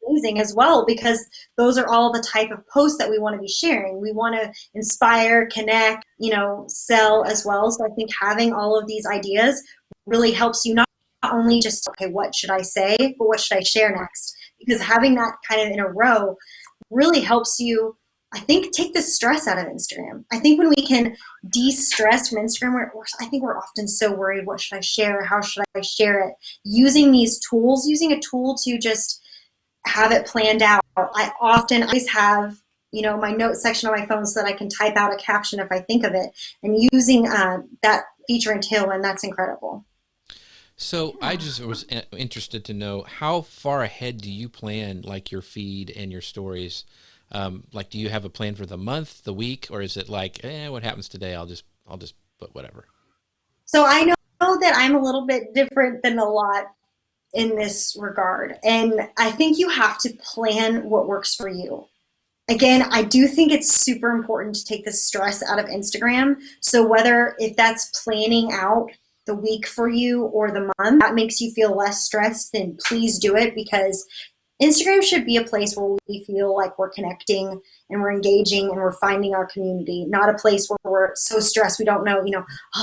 amazing as well, because those are all the type of posts that we want to be sharing. We want to inspire, connect, sell as well. So I think having all of these ideas really helps you not only just, okay, what should I say, but what should I share next? Because having that kind of in a row really helps you, I think, take the stress out of Instagram. I think when we can de-stress from Instagram, I think we're often so worried, what should I share? How should I share it? Using these tools, using a tool to just have it planned out. I always have, my notes section on my phone so that I can type out a caption if I think of it. And using that feature in Tailwind, that's incredible. So I just was interested to know, how far ahead do you plan, like, your feed and your stories? Like, do you have a plan for the month, the week, or is it like, what happens today? I'll just put whatever. So I know that I'm a little bit different than a lot in this regard. And I think you have to plan what works for you. Again, I do think it's super important to take the stress out of Instagram. So if that's planning out the week for you or the month, that makes you feel less stressed, then please do it, because Instagram should be a place where we feel like we're connecting and we're engaging and we're finding our community, not a place where we're so stressed we don't know,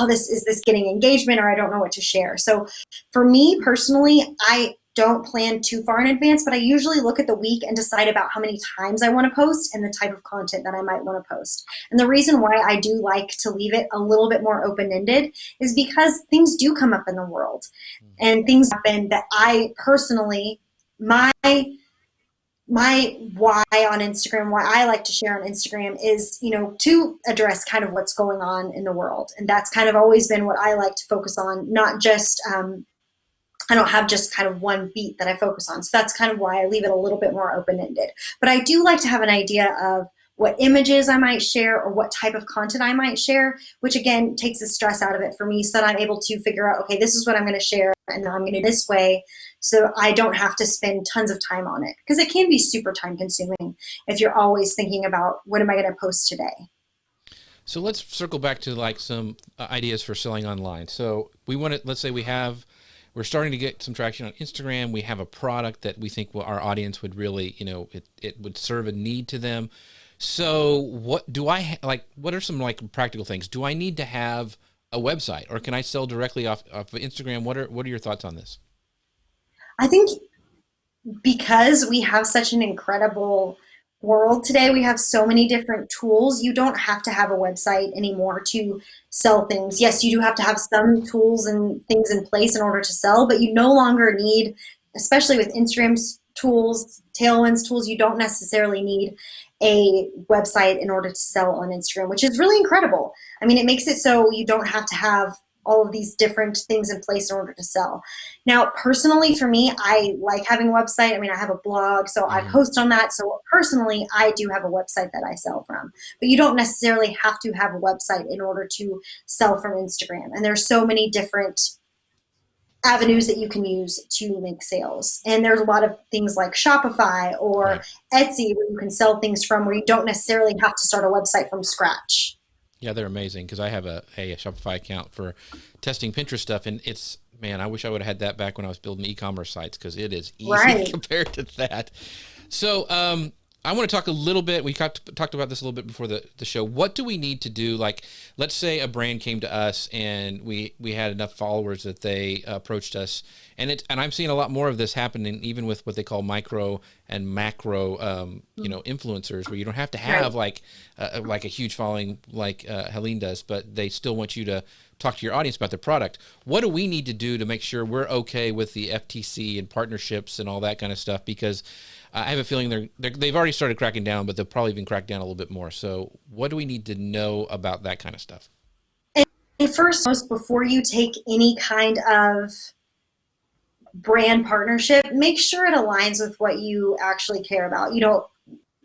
is this getting engagement, or I don't know what to share. So for me personally, I don't plan too far in advance, but I usually look at the week and decide about how many times I want to post and the type of content that I might want to post. And the reason why I do like to leave it a little bit more open-ended is because things do come up in the world, and things happen that I personally, my why on Instagram, why I like to share on Instagram is, to address kind of what's going on in the world. And that's kind of always been what I like to focus on, not just, I don't have just kind of one beat that I focus on. So that's kind of why I leave it a little bit more open-ended. But I do like to have an idea of what images I might share or what type of content I might share, which again takes the stress out of it for me, so that I'm able to figure out, okay, this is what I'm going to share, and then I'm going to do this way, so I don't have to spend tons of time on it, because it can be super time consuming if you're always thinking about, what am I going to post today? So let's circle back to like some ideas for selling online. So let's say we have we're starting to get some traction on Instagram. We have a product that we think our audience would really, it would serve a need to them. So what do like, what are some like practical things? Do I need to have a website, or can I sell directly off of Instagram? What are your thoughts on this? I think because we have such an incredible world today, we have so many different tools. You don't have to have a website anymore to sell things. Yes, you do have to have some tools and things in place in order to sell, but you no longer need, especially with Instagram's tools, Tailwind's tools, you don't necessarily need a website in order to sell on Instagram, which is really incredible. I mean, it makes it so you don't have to have all of these different things in place in order to sell. Now, personally, for me, I like having a website. I mean, I have a blog, so I post on that. So personally, I do have a website that I sell from. But you don't necessarily have to have a website in order to sell from Instagram. And there's so many different avenues that you can use to make sales. And there's a lot of things like Shopify or Etsy where you can sell things from, where you don't necessarily have to start a website from scratch. Yeah, they're amazing, because I have a Shopify account for testing Pinterest stuff, and it's, man, I wish I would have had that back when I was building e-commerce sites, because it is easy compared to that. So I want to talk a little bit, we talked about this a little bit before the show. What do we need to do? Like, let's say a brand came to us and we had enough followers that they approached us, and I'm seeing a lot more of this happening, even with what they call micro and macro, influencers, where you don't have to have like a huge following like Helene does, but they still want you to talk to your audience about their product. What do we need to do to make sure we're okay with the FTC and partnerships and all that kind of stuff? Because I have a feeling they've already started cracking down, but they'll probably even crack down a little bit more. So what do we need to know about that kind of stuff? And first, before you take any kind of brand partnership, make sure it aligns with what you actually care about.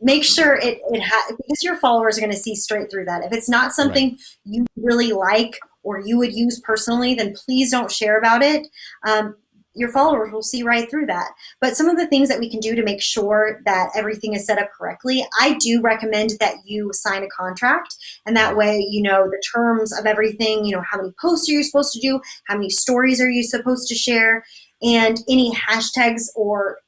Make sure because your followers are going to see straight through that. If it's not something you really like or you would use personally, then please don't share about it. Your followers will see right through that. But some of the things that we can do to make sure that everything is set up correctly, I do recommend that you sign a contract. And that way, the terms of everything, how many posts are you supposed to do? How many stories are you supposed to share? And any hashtags or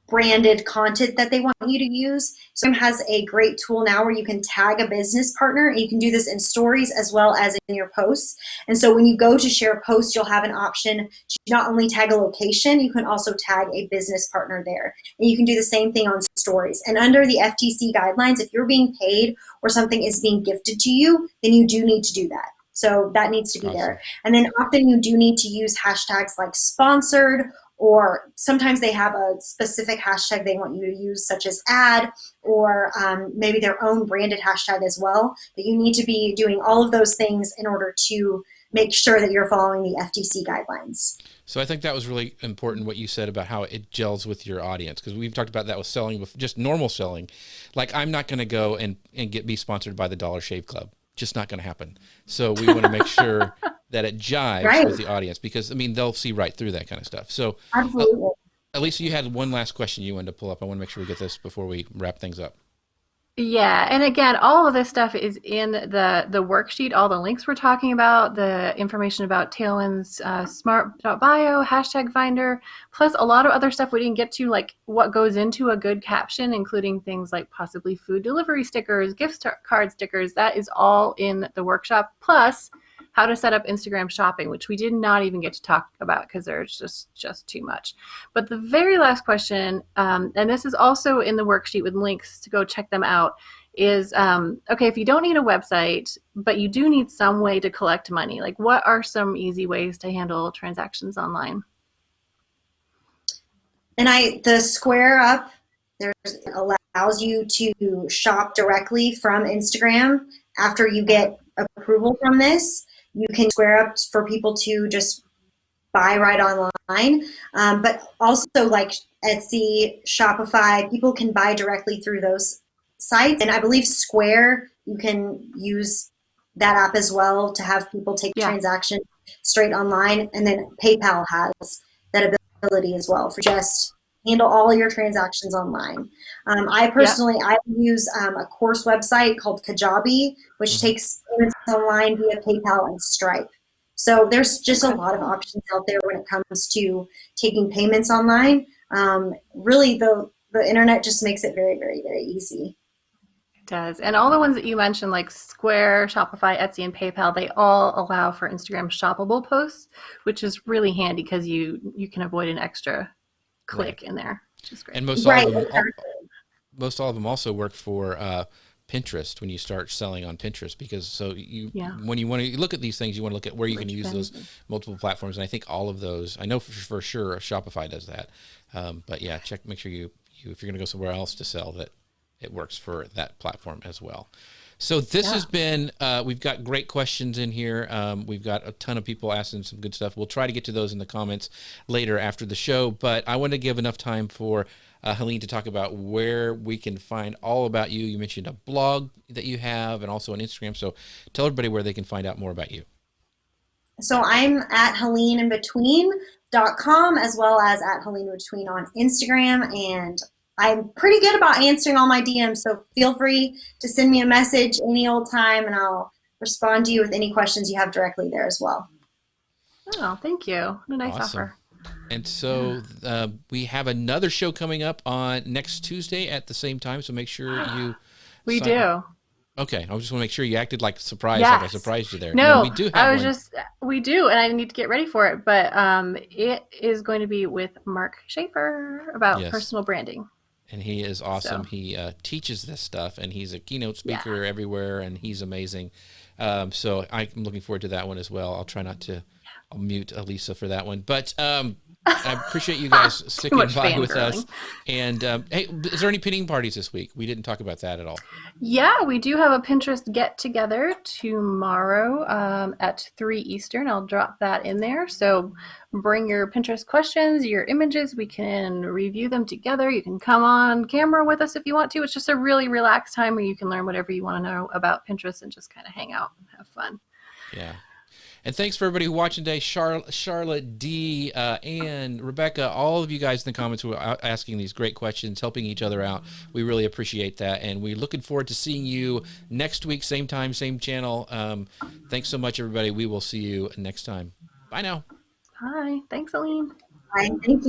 branded content that they want you to use. Instagram has a great tool now where you can tag a business partner, and you can do this in stories as well as in your posts. And so when you go to share a post, you'll have an option to not only tag a location, you can also tag a business partner there. And you can do the same thing on stories. And under the FTC guidelines, if you're being paid or something is being gifted to you, then you do need to do that. So that needs to be there. And then often you do need to use hashtags like sponsored, or sometimes they have a specific hashtag they want you to use, such as ad, or maybe their own branded hashtag as well. But you need to be doing all of those things in order to make sure that you're following the FTC guidelines. So I think that was really important what you said about how it gels with your audience, because we've talked about that with selling, with just normal selling. Like, I'm not going to go and be sponsored by the Dollar Shave Club. Just not going to happen. So we want to make sure that it jives with the audience, because they'll see right through that kind of stuff. So absolutely. Elisa, you had one last question you wanted to pull up. I want to make sure we get this before we wrap things up. Yeah, and again, all of this stuff is in the worksheet. All the links we're talking about, the information about Tailwind's smart.bio, hashtag finder, plus a lot of other stuff we didn't get to, like what goes into a good caption, including things like possibly food delivery stickers, gift card stickers. That is all in the workshop, plus how to set up Instagram shopping, which we did not even get to talk about because there's just too much. But the very last question, and this is also in the worksheet with links to go check them out, is, okay, if you don't need a website, but you do need some way to collect money, like what are some easy ways to handle transactions online? And the Square Up, allows you to shop directly from Instagram after you get approval from this. You can Square Up for people to just buy right online, but also like Etsy, Shopify, people can buy directly through those sites. And I believe Square, you can use that app as well to have people take transactions straight online. And then PayPal has that ability as well for just handle all your transactions online. I personally, I use a course website called Kajabi, which takes payments online via PayPal and Stripe. So there's just a lot of options out there when it comes to taking payments online. Really, the internet just makes it very, very, very easy. It does. And all the ones that you mentioned, like Square, Shopify, Etsy, and PayPal, they all allow for Instagram shoppable posts, which is really handy because you can avoid an extra click in there, which is great. And most all of them also work for Pinterest when you start selling on Pinterest, because when you want to look at these things, you want to look at where you can use those multiple platforms. And I think all of those, I know for sure Shopify does that. But yeah, make sure you if you're going to go somewhere else to sell, that it works for that platform as well. So this has been, we've got great questions in here. We've got a ton of people asking some good stuff. We'll try to get to those in the comments later after the show, but I want to give enough time for Helene to talk about where we can find all about you. You mentioned a blog that you have and also on Instagram. So tell everybody where they can find out more about you. So I'm at HeleneInBetween.com, as well as at HeleneInBetween on Instagram, and I'm pretty good about answering all my DMs, so feel free to send me a message any old time, and I'll respond to you with any questions you have directly there as well. Oh, thank you. What a nice offer. And so we have another show coming up on next Tuesday at the same time, so make sure you... We do. Okay, I just want to make sure you acted like surprised, like I surprised you there. No, we do have we do, and I need to get ready for it, but it is going to be with Mark Schaefer about personal branding. And he is awesome. So. He teaches this stuff, and he's a keynote speaker everywhere, and he's amazing. So I'm looking forward to that one as well. I'll try not to I'll mute Elisa for that one. But I appreciate you guys sticking by with us. And hey, is there any pinning parties this week? We didn't talk about that at all. Yeah, we do have a Pinterest get-together tomorrow at 3 Eastern. I'll drop that in there. So bring your Pinterest questions, your images. We can review them together. You can come on camera with us if you want to. It's just a really relaxed time where you can learn whatever you want to know about Pinterest and just kind of hang out and have fun. Yeah. And thanks for everybody who watching today. Charlotte, D, Ann, Rebecca, all of you guys in the comments who are asking these great questions, helping each other out. We really appreciate that. And we're looking forward to seeing you next week, same time, same channel. Thanks so much, everybody. We will see you next time. Bye now. Bye. Thanks, Aline. Bye. Thank you.